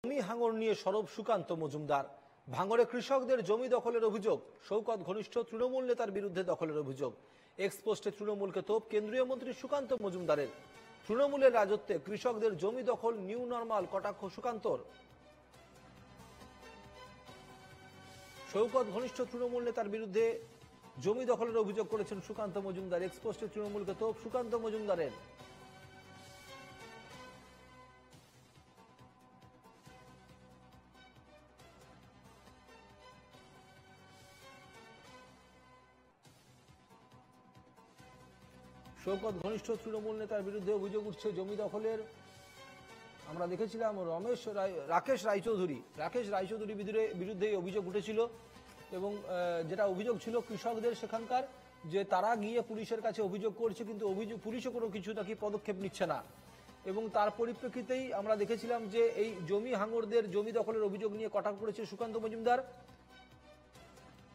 জমি হাঙর নিয়ে সরব সুকান্ত মজুমদার। ভাঙড়ে কৃষকদের জমি দখলের অভিযোগ, শওকত ঘনিষ্ঠ তৃণমূল নেতার বিরুদ্ধে দখলের অভিযোগ। এক্সপোস্টে তৃণমূলকে তোপ কেন্দ্রীয় মন্ত্রী সুকান্ত মজুমদারের। তৃণমূলের রাজত্বে কৃষকদের জমি দখল নিউ নর্মাল, কটাক্ষ সুকান্তর। শওকত ঘনিষ্ঠ তৃণমূল নেতার বিরুদ্ধে জমি দখলের অভিযোগ করেছেন সুকান্ত মজুমদার। এক্সপোস্টে তৃণমূলকে তোপ সুকান্ত মজুমদারের। শওকত ঘনিষ্ঠ তৃণমূল নেতার বিরুদ্ধে অভিযোগ উঠছে জমি দখলের। আমরা দেখেছিলাম রাকেশ রায়চৌধুরী বিরুদ্ধে অভিযোগ উঠেছিল এবং যেটা অভিযোগ ছিল কৃষকদের সেখানকার, যে তারা গিয়ে পুলিশের কাছে অভিযোগ করছে, কিন্তু পুলিশও কোনো কিছু নাকি পদক্ষেপ নিচ্ছে না। এবং তার পরিপ্রেক্ষিতেই আমরা দেখেছিলাম যে এই জমি হাঙরদের জমি দখলের অভিযোগ নিয়ে কটাক্ষ করেছে সুকান্ত মজুমদার।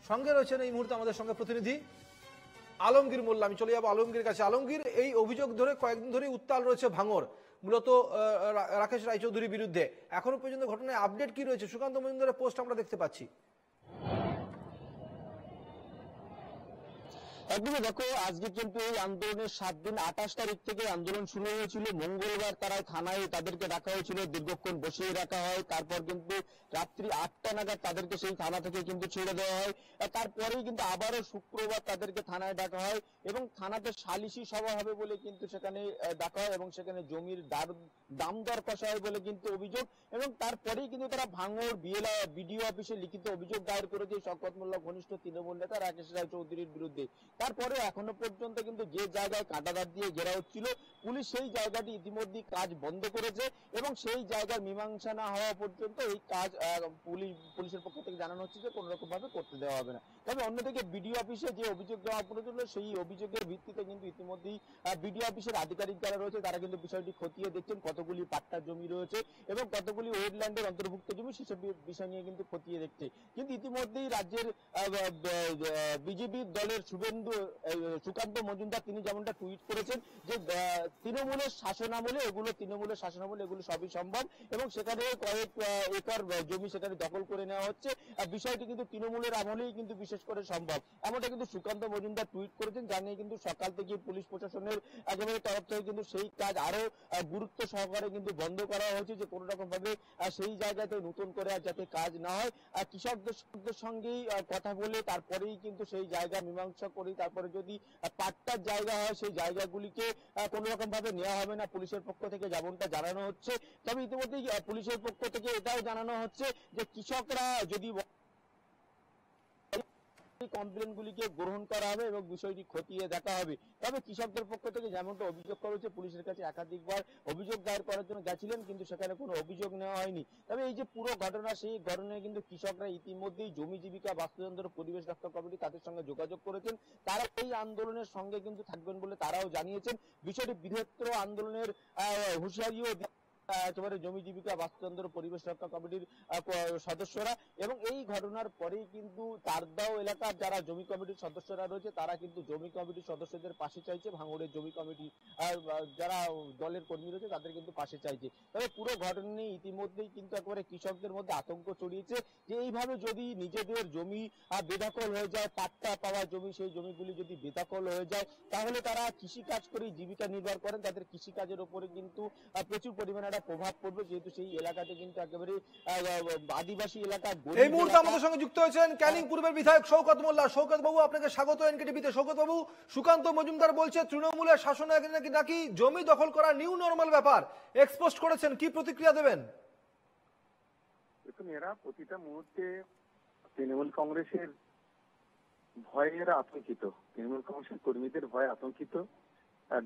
সঙ্গে রয়েছেন এই মুহূর্তে আমাদের সঙ্গে প্রতিনিধি আলমগীর মোল্লা। আমি চলে যাবো আলমগীর কাছে। আলমগীর, এই অভিযোগ ধরে কয়েকদিন ধরে উত্তাল রয়েছে ভাঙড়, মূলত রাকেশ রায়চৌধুরীর বিরুদ্ধে। এখনো পর্যন্ত ঘটনায় আপডেট কি রয়েছে? সুকান্ত মজুমদারের পোস্ট আমরা দেখতে পাচ্ছি। একদমই দেখো, আজকে কিন্তু এই আন্দোলনের 7 দিন, 28 তারিখ থেকে আন্দোলন শুরু হয়েছিল। মঙ্গলবার তারা থানায় তাদেরকে রাখা হয়েছিল, দীর্ঘক্ষণ বসিয়ে রাখা হয়। তারপর কিন্তু রাত্রি 8টা নাগাদ তাদেরকে সেই থানা থেকে কিন্তু ছেড়ে দেওয়া হয়। তারপরেই কিন্তু আবারও শুক্রবার তাদেরকে থানায় ডাকা হয় এবং থানাতে সালিশি সভা হবে বলে কিন্তু সেখানে ডাকা হয় এবং সেখানে জমির দাম দর কষা হয় বলে কিন্তু অভিযোগ। এবং তারপরেই কিন্তু তারা ভাঙড় বিডিও অফিসে লিখিত অভিযোগ দায়ের করেছে শওকত মোল্লা ঘনিষ্ঠ তৃণমূল নেতা রাকেশ রায়চৌধুরীর বিরুদ্ধে। তারপরে এখনো পর্যন্ত কিন্তু যে জায়গায় কাঁটাতার দিয়ে ঘেরা হচ্ছিল, পুলিশ সেই জায়গাটি ইতিমধ্যেই কাজ বন্ধ করেছে এবং সেই জায়গার মীমাংসা না হওয়া পর্যন্ত এই কাজ পুলিশের পক্ষ থেকে জানানো হচ্ছে যে কোনো রকম ভাবে করতে দেওয়া হবে না। তবে অন্যদিকে বিডিও অফিসে যে অভিযোগ দেওয়া প্রয়োজন, সেই অভিযোগের ভিত্তিতে কিন্তু ইতিমধ্যেই বিডিও অফিসের আধিকারিক যারা রয়েছে তারা কিন্তু বিষয়টি খতিয়ে দেখছেন, কতগুলি পাট্টা জমি রয়েছে এবং কতগুলি ওয়েটল্যান্ডের অন্তর্ভুক্ত জমি, সেসব বিষয় নিয়ে কিন্তু খতিয়ে দেখছে। কিন্তু ইতিমধ্যেই রাজ্যের বিজেপি দলের সুকান্ত মজুমদার তিনি যেমনটা টুইট করেছেন যে তৃণমূলের শাসনামলে এগুলো সবই সম্ভব এবং সেখানে কয়েক একর জমি সেখানে দখল করে নেওয়া হচ্ছে। বিষয়টি কিন্তু তৃণমূলের আমলেই কিন্তু বিশেষ করে সম্ভব, এমনটা কিন্তু সুকান্ত মজুমদার টুইট করেছেন। জানিয়ে কিন্তু সকাল থেকে পুলিশ প্রশাসনের একেবারে তরফ থেকে কিন্তু সেই কাজ আরো গুরুত্ব সহকারে কিন্তু বন্ধ করা হয়েছে, যে কোনো রকম ভাবে সেই জায়গাতে নতুন করে আর যাতে কাজ না হয়। কৃষকদের সঙ্গেই কথা বলে তারপরেই কিন্তু সেই জায়গা মীমাংসা করি, তারপরে যদি পাট্টার জায়গা হয় সেই জায়গাগুলিকে কোনো রকম ভাবে নেওয়া হবে না পুলিশের পক্ষ থেকে, যেমনটা জানানো হচ্ছে। তবে ইতিমধ্যেই পুলিশের পক্ষ থেকে এটাও জানানো হচ্ছে যে কৃষকরা যদি কমপ্লেনগুলিকে গ্রহণ করা হবে এবং বিষয়টি খতিয়ে দেখা হবে। তবে কৃষকদের পক্ষ থেকে যেমনটা অভিযোগ করা হচ্ছে, পুলিশের কাছে একাধিকবার অভিযোগ দায়ের করার জন্য গেছিলেন কিন্তু সেখানে কোনো অভিযোগ নেওয়া হয়নি। তবে এই যে পুরো ঘটনা, সেই ঘটনায় কিন্তু কৃষকরা ইতিমধ্যেই জমি জীবিকা বাস্তুতন্ত্র পরিবেশ রক্ষা কমিটি তাদের সঙ্গে যোগাযোগ করেছেন। তারা এই আন্দোলনের সঙ্গে কিন্তু থাকবেন বলে তারাও জানিয়েছেন। বিষয়টি বৃহত্তর আন্দোলনের হুঁশিয়ারিও একেবারে জমি জীবিকা বাস্তুতন্ত্র পরিবেশ রক্ষা কমিটির সদস্যরা। এবং এই ঘটনার পরেই কিন্তু তারদাও এলাকার যারা জমি কমিটির সদস্যরা রয়েছে তারা কিন্তু জমি কমিটির সদস্যদের পাশে চাইছে, ভাঙড়ের জমি কমিটি যারা দলের কর্মী রয়েছে তাদের কিন্তু পাশে চাইছে। তবে পুরো ঘটনা নিয়ে ইতিমধ্যেই কিন্তু একেবারে কৃষকদের মধ্যে আতঙ্ক ছড়িয়েছে যে এইভাবে যদি নিজেদের জমি বেদখল হয়ে যায়, পাট্টা পাওয়া জমি, সেই জমিগুলি যদি বেদখল হয়ে যায় তাহলে তারা কৃষিকাজ করেই জীবিকা নির্বাহ করেন, তাদের কৃষিকাজের উপরে কিন্তু প্রচুর পরিমাণে প্রভাব পড়বে, যেহেতু সেই এলাকাতে কিন্তু একেবারে আদিবাসী এলাকা। এই মুহূর্তে আমাদের সঙ্গে যুক্ত হয়েছেন ক্যানিং পূর্বের বিধায়ক শওকত মোল্লা। শওকত বাবু, আপনাকে স্বাগত এনকেটিভিতে। শওকত বাবু, সুকান্ত মজুমদার বলছে তৃণমূলের শাসনে নাকি জমি দখল করা নিউ নরমাল ব্যাপার, এক্সপোজ করেছেন, কি প্রতিক্রিয়া দেবেন? দেখুন, এরা প্রতিটা মুহূর্তে তৃণমূল কংগ্রেসের ভয়ে এরা আতঙ্কিত, তৃণমূল কংগ্রেসের কর্মীদের ভয়ে আতঙ্কিত।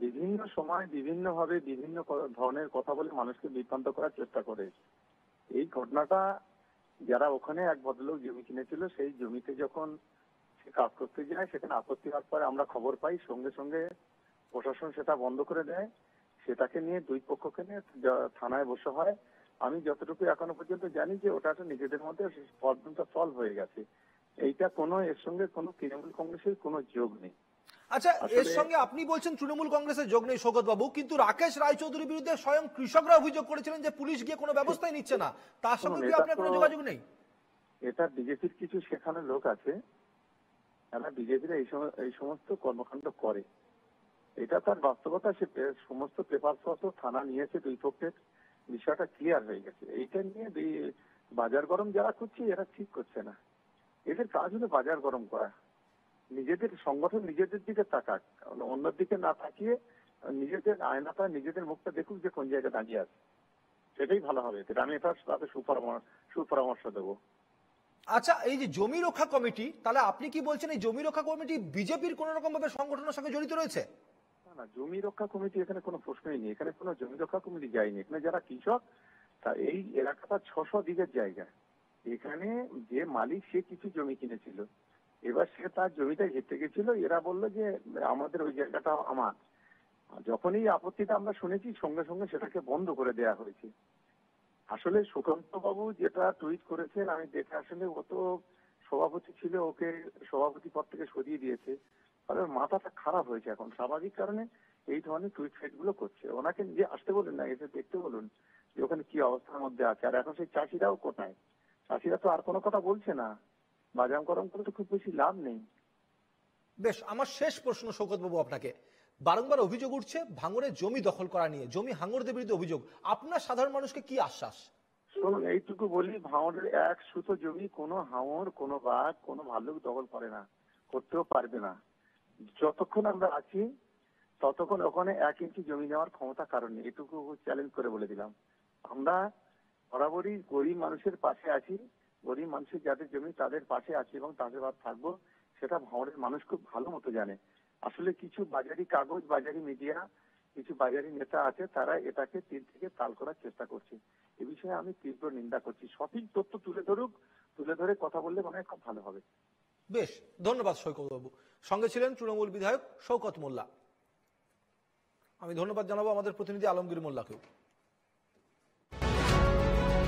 বিভিন্ন সময় বিভিন্ন ভাবে বিভিন্ন ধরনের কথা বলে মানুষকে বিভ্রান্ত করার চেষ্টা করে। এই ঘটনাটা যারা ওখানে এক ভদ্রলোক জমি কিনেছিল, সেই জমিতে যখন সে কাজ করতে যায় সেখানে আপত্তি হওয়ার পরে আমরা খবর পাই, সঙ্গে সঙ্গে প্রশাসন সেটা বন্ধ করে দেয়। সেটাকে নিয়ে দুই পক্ষকে নিয়ে থানায় বসে হয়। আমি যতটুকু এখনো পর্যন্ত জানি যে ওটা নিজেদের মধ্যে প্রবলেমটা সলভ হয়ে গেছে। এইটা কোনো এর সঙ্গে কোনো তৃণমূল কংগ্রেসের কোনো যোগ নেই। আচ্ছা, এর আসলে- সঙ্গে আপনি বলছেন তৃণমূল কংগ্রেসের যোগ নেই সৌগত বাবু, কিন্তু রাকেশ রায়চৌধুরীর বিরুদ্ধে স্বয়ং কৃষকরা অভিযোগ করেছিলেন যে পুলিশ গিয়ে কোনো ব্যবস্থাই নিচ্ছে না, তার সঙ্গে শুনুন, কি এটা আপনার কোনো তো- যোগাযোগ নেই? এটা বিজেপির কিছু সেখানে লোক আছে, তারা বিজেপিরা এই সমস্ত কর্মকাণ্ড করে। এটা তার বাস্তবতা। সমস্ত পেপার পত্র থানা নিয়েছে, দুই পক্ষের বিষয়টা ক্লিয়ার হয়ে গেছে। এইটা নিয়ে বাজার গরম যারা করছে এরা ঠিক করছে না। এদের কাজ হলো বাজার গরম করা। নিজেদের সংগঠন নিজেদের দিকে তাকাক, অন্যের দিকে না তাকিয়ে নিজেদের আয়নাটা নিজেদের মুখটা দেখুক যে কোন জায়গায় দাঁড়িয়ে আছে, সেটাই ভালো হবে। আমি এটা তাদের সুপরামর্শ দেবো। আচ্ছা, এই যে জমি রক্ষা কমিটি, তাহলে আপনি কি বলছেন এই জমি রক্ষা কমিটি বিজেপির কোন রকম ভাবে সংগঠনের সঙ্গে জড়িত রয়েছে? না না, জমি রক্ষা কমিটি এখানে কোনো প্রশ্নই নেই। এখানে কোনো জমি রক্ষা কমিটি যায়নি। এখানে যারা কৃষক, তা এই এলাকাটা 600 বিঘের জায়গা। এখানে যে মালিক সে কিছু জমি কিনেছিল, এবার সে তার জমিটা হেঁটে গেছিল। এরা বললো যে আমাদের ওই জায়গাটা আমার। যখনই আপত্তিটা আমরা শুনেছি, সঙ্গে সঙ্গে সেটাকে বন্ধ করে দেয়া হয়েছে। আসলে সুকান্ত বাবু যেটা টুইট করেছেন আমি দেখে, আসলে ও তো সভাপতি ছিল, ওকে সভাপতি পদ থেকে সরিয়ে দিয়েছে। ফলে ওর মাথাটা খারাপ হয়েছে এখন, স্বাভাবিক কারণে এই ধরনের টুইট ফেট গুলো করছে। ওনাকে নিজে আসতে বলুন না, এসে দেখতে বলুন যে ওখানে কি অবস্থার মধ্যে আছে। আর এখন সেই চাষিরাও কোথায়? চাষিরা তো আর কোনো কথা বলছে না। বাজার গরম করে তো খুব বেশি লাভ নেই। বেশ, আমার শেষ প্রশ্ন সৌগত বাবু আপনাকে, বারংবার অভিযোগ উঠছে ভাঙড়ে জমি দখল করা নিয়ে, জমি হাঙরদের বিরুদ্ধে অভিযোগ, আপনার সাধারণ মানুষকে কি আশ্বাস? শুনুন, এইটুকু বলি, ভাঙড়ের এক সুতো জমি কোনো হাঙর, কোনো বাঘ, কোনো ভাল্লুক দখল করে না, করতেও পারবে না। যতক্ষণ আমরা আছি ততক্ষণ ওখানে 1 ইঞ্চি জমি নেওয়ার ক্ষমতা কারণ নেই। এটুকু চ্যালেঞ্জ করে বলে দিলাম। আমরা বরাবরই গরিব মানুষের পাশে আছি, গরিব মানুষের যাদের জমি তাদের পাশে আছি এবং তাদের পাশে থাকবো। সেটা ভাঙড়ের মানুষ খুব ভালো মতো জানে। আসলে কিছু বাজারি কাগজ, বাজারি মিডিয়া, কিছু বাজারি নেতা আছে, তারা এটাকে তিল থেকে তাল করার চেষ্টা করছে। এ বিষয়ে আমি তীব্র নিন্দা করছি। সঠিক তথ্য তুলে ধরুক, তুলে ধরে কথা বললে মনে হয় খুব ভালো হবে। বেশ, ধন্যবাদ সৈকত বাবু। সঙ্গে ছিলেন তৃণমূল বিধায়ক শওকত মোল্লা। আমি ধন্যবাদ জানাবো আমাদের প্রতিনিধি আলমগীর মোল্লাকেও।